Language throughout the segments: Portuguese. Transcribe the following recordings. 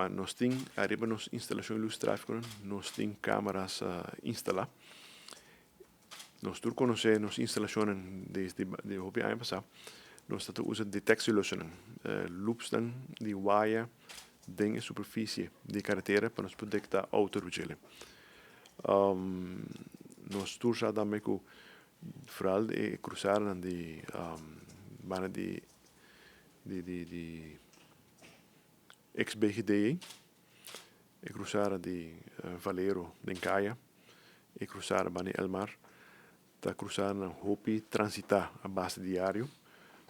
Mas nós temos, arriba nos instalação de luz tráfego, nós temos câmaras instaladas. Nós todos conhecemos instalações desde o ano passado. Nós estamos usando detecção, loops de wire dentro da superfície de carretera para nos detectar autorugele. Nós todos também com vooral cruzar de bana de ex-BGD, cruzar de Valero, de Caia, cruzar bani Elmar, tá cruzar na Hopi transitar a base diário.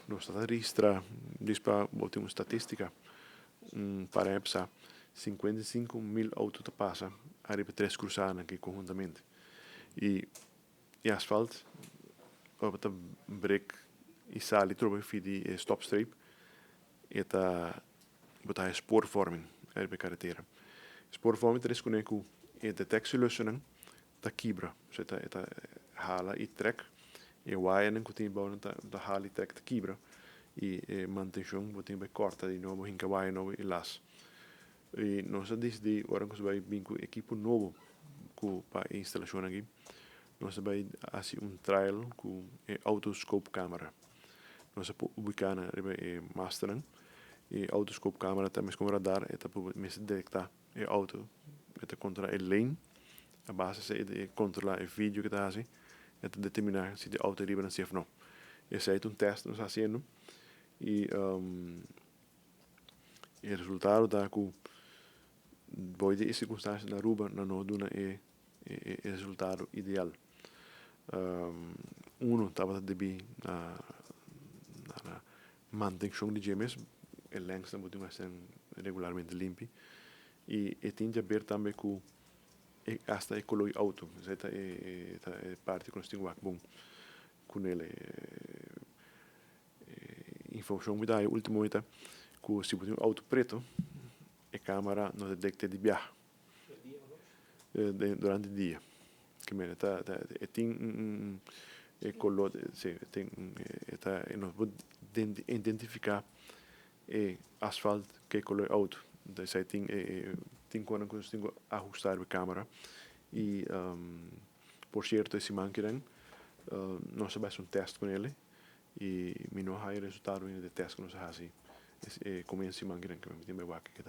Nós estamos registrando, para botar uma estatística, para EPSA, 55.000 autos que passam, arriba 3 cruzadas aqui conjuntamente. E asfalto, para break e sali trobe de stop strip, e tá botar spoorvorming arriba carretera. Spoorvorming is com e detectielösningen da kibra, så eta hala i trek e wire que tem bom da hala i trek da kibra e manutenção botem bem corta de novo hinca wire novo e las. E nós desde agora que vai vir com equipo novo com para instalação aqui. Nós vai assim trial com autoscope câmera. Nós ubicar na mastering e autoscope câmera também com radar eta para detectar auto eta contra lane a base de controlar o vídeo que está assim e determinar se a auto é livre ou não. Esse é um teste que nós estamos fazendo e o resultado da que poi de circunstâncias na rua não dá o resultado ideal. Estava de na manutenção de gemes, o length não pode ser regularmente limpo e tem que ver também com hasta ecologia auto, essa é parte que nós temos bom com ele. Informação me dá a última que se você tem um auto preto, a câmera não detecta de viagem durante o dia. Que me tem color, tem nós podemos identificar asfalto que color auto. Então aí tem quando nós temos ajustar a câmera e por certo esse manqueran nós fazemos um teste com ele e não há resultado do teste que nós fazemos. Como esse manqueran que me tem bem aqui.